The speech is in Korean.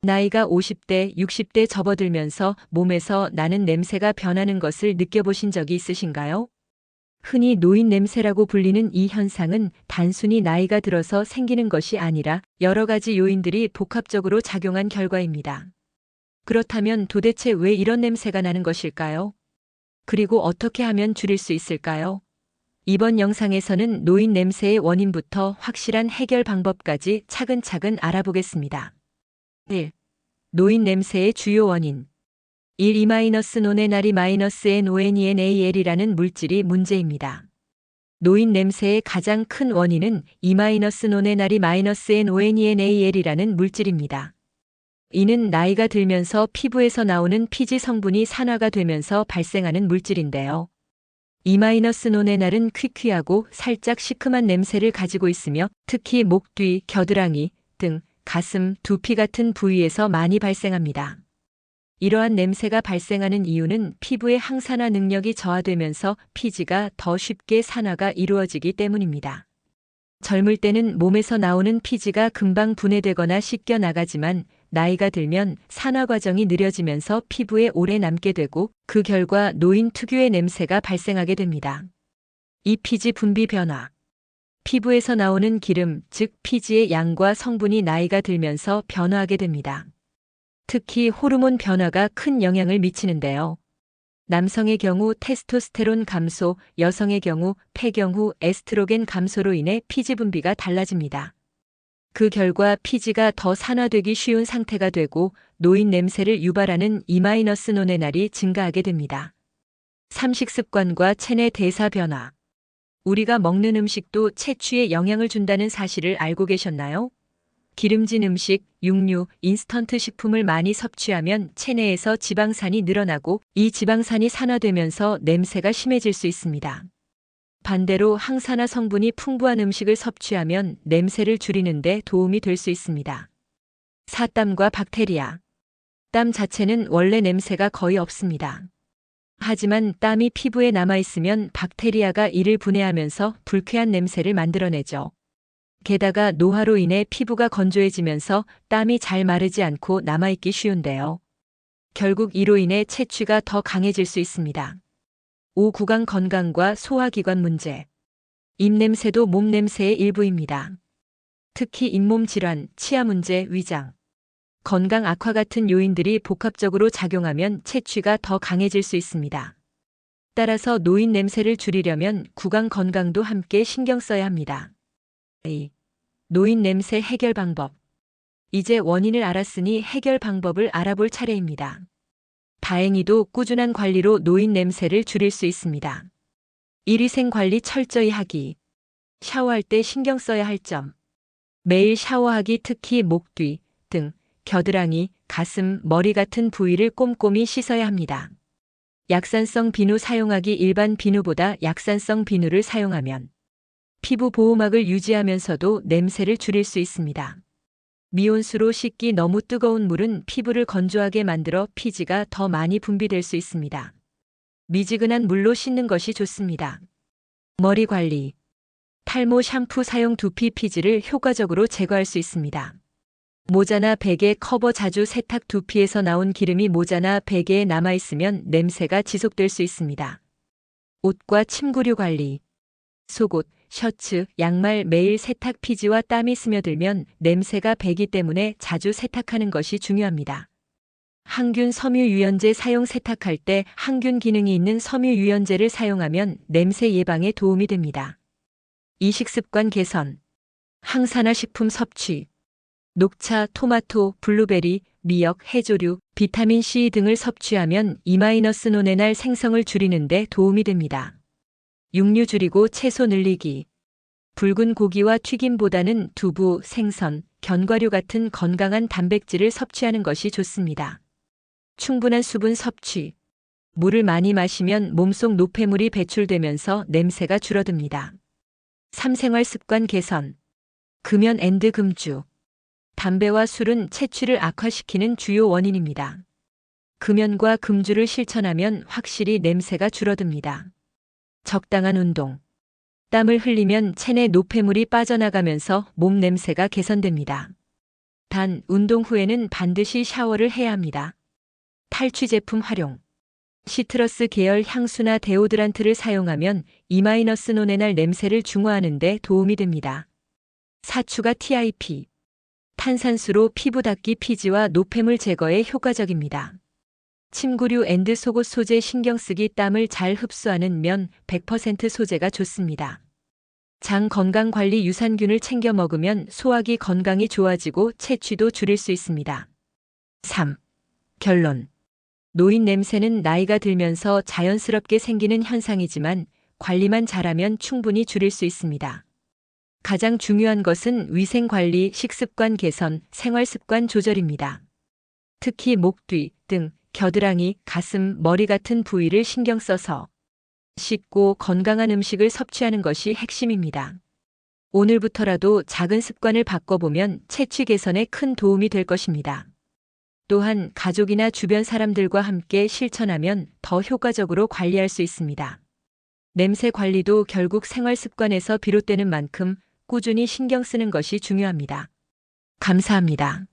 나이가 50대, 60대 접어들면서 몸에서 나는 냄새가 변하는 것을 느껴보신 적이 있으신가요? 흔히 노인 냄새라고 불리는 이 현상은 단순히 나이가 들어서 생기는 것이 아니라 여러 가지 요인들이 복합적으로 작용한 결과입니다. 그렇다면 도대체 왜 이런 냄새가 나는 것일까요? 그리고 어떻게 하면 줄일 수 있을까요? 이번 영상에서는 노인 냄새의 원인부터 확실한 해결 방법까지 차근차근 알아보겠습니다. 1. 노인 냄새의 주요 원인. 1. E-노네나리-NONENAL이라는 물질이 문제입니다. 노인 냄새의 가장 큰 원인은 E-노네나리-NONENAL이라는 물질입니다. 이는 나이가 들면서 피부에서 나오는 피지 성분이 산화가 되면서 발생하는 물질인데요. E-노네날은 퀴퀴하고 살짝 시큼한 냄새를 가지고 있으며 특히 목 뒤, 겨드랑이, 등, 가슴, 두피 같은 부위에서 많이 발생합니다. 이러한 냄새가 발생하는 이유는 피부의 항산화 능력이 저하되면서 피지가 더 쉽게 산화가 이루어지기 때문입니다. 젊을 때는 몸에서 나오는 피지가 금방 분해되거나 씻겨 나가지만 나이가 들면 산화 과정이 느려지면서 피부에 오래 남게 되고 그 결과 노인 특유의 냄새가 발생하게 됩니다. 이 피지 분비 변화. 피부에서 나오는 기름, 즉 피지의 양과 성분이 나이가 들면서 변화하게 됩니다. 특히 호르몬 변화가 큰 영향을 미치는데요. 남성의 경우 테스토스테론 감소, 여성의 경우 폐경 후 에스트로겐 감소로 인해 피지 분비가 달라집니다. 그 결과 피지가 더 산화되기 쉬운 상태가 되고 노인 냄새를 유발하는 E-노네날이 증가하게 됩니다. 삼식 습관과 체내 대사 변화. 우리가 먹는 음식도 체취에 영향을 준다는 사실을 알고 계셨나요? 기름진 음식, 육류, 인스턴트 식품을 많이 섭취하면 체내에서 지방산이 늘어나고 이 지방산이 산화되면서 냄새가 심해질 수 있습니다. 반대로 항산화 성분이 풍부한 음식을 섭취하면 냄새를 줄이는 데 도움이 될 수 있습니다. 사땀과 박테리아. 땀 자체는 원래 냄새가 거의 없습니다. 하지만 땀이 피부에 남아있으면 박테리아가 이를 분해하면서 불쾌한 냄새를 만들어내죠. 게다가 노화로 인해 피부가 건조해지면서 땀이 잘 마르지 않고 남아있기 쉬운데요. 결국 이로 인해 체취가 더 강해질 수 있습니다. 5. 구강 건강과 소화기관 문제. 입냄새도 몸냄새의 일부입니다. 특히 잇몸 질환, 치아 문제, 위장, 건강 악화 같은 요인들이 복합적으로 작용하면 체취가 더 강해질 수 있습니다. 따라서 노인 냄새를 줄이려면 구강 건강도 함께 신경 써야 합니다. A. 노인 냄새 해결 방법. 이제 원인을 알았으니 해결 방법을 알아볼 차례입니다. 다행히도 꾸준한 관리로 노인 냄새를 줄일 수 있습니다. 1. 위생 관리 철저히 하기. 샤워할 때 신경 써야 할 점. 매일 샤워하기, 특히 목 뒤, 등, 겨드랑이, 가슴, 머리 같은 부위를 꼼꼼히 씻어야 합니다. 약산성 비누 사용하기. 일반 비누보다 약산성 비누를 사용하면 피부 보호막을 유지하면서도 냄새를 줄일 수 있습니다. 미온수로 씻기. 너무 뜨거운 물은 피부를 건조하게 만들어 피지가 더 많이 분비될 수 있습니다. 미지근한 물로 씻는 것이 좋습니다. 머리 관리. 탈모 샴푸 사용. 두피 피지를 효과적으로 제거할 수 있습니다. 모자나 베개 커버. 자주 세탁. 두피에서 나온 기름이 모자나 베개에 남아있으면 냄새가 지속될 수 있습니다. 옷과 침구류 관리. 속옷, 셔츠, 양말 매일 세탁. 피지와 땀이 스며들면 냄새가 배기 때문에 자주 세탁하는 것이 중요합니다. 항균 섬유 유연제 사용. 세탁할 때 항균 기능이 있는 섬유 유연제를 사용하면 냄새 예방에 도움이 됩니다. 이식 습관 개선. 항산화 식품 섭취. 녹차, 토마토, 블루베리, 미역, 해조류, 비타민 C 등을 섭취하면 E-노네날 생성을 줄이는 데 도움이 됩니다. 육류 줄이고 채소 늘리기. 붉은 고기와 튀김보다는 두부, 생선, 견과류 같은 건강한 단백질을 섭취하는 것이 좋습니다. 충분한 수분 섭취. 물을 많이 마시면 몸속 노폐물이 배출되면서 냄새가 줄어듭니다. 3. 생활 습관 개선. 금연 앤드 금주. 담배와 술은 체취를 악화시키는 주요 원인입니다. 금연과 금주를 실천하면 확실히 냄새가 줄어듭니다. 적당한 운동. 땀을 흘리면 체내 노폐물이 빠져나가면서 몸 냄새가 개선됩니다. 단, 운동 후에는 반드시 샤워를 해야 합니다. 탈취 제품 활용. 시트러스 계열 향수나 데오드란트를 사용하면 E-노네날 냄새를 중화하는 데 도움이 됩니다. 사추가 TIP. 탄산수로 피부 닦기 피지와 노폐물 제거에 효과적입니다. 침구류 앤드 속옷 소재 신경 쓰기 땀을 잘 흡수하는 면 100% 소재가 좋습니다. 장 건강 관리 유산균을 챙겨 먹으면 소화기 건강이 좋아지고 체취도 줄일 수 있습니다. 3. 결론. 노인 냄새는 나이가 들면서 자연스럽게 생기는 현상이지만 관리만 잘하면 충분히 줄일 수 있습니다. 가장 중요한 것은 위생 관리, 식습관 개선, 생활 습관 조절입니다. 특히 목 뒤, 등, 겨드랑이, 가슴, 머리 같은 부위를 신경 써서 씻고 건강한 음식을 섭취하는 것이 핵심입니다. 오늘부터라도 작은 습관을 바꿔보면 체취 개선에 큰 도움이 될 것입니다. 또한 가족이나 주변 사람들과 함께 실천하면 더 효과적으로 관리할 수 있습니다. 냄새 관리도 결국 생활 습관에서 비롯되는 만큼 꾸준히 신경 쓰는 것이 중요합니다. 감사합니다.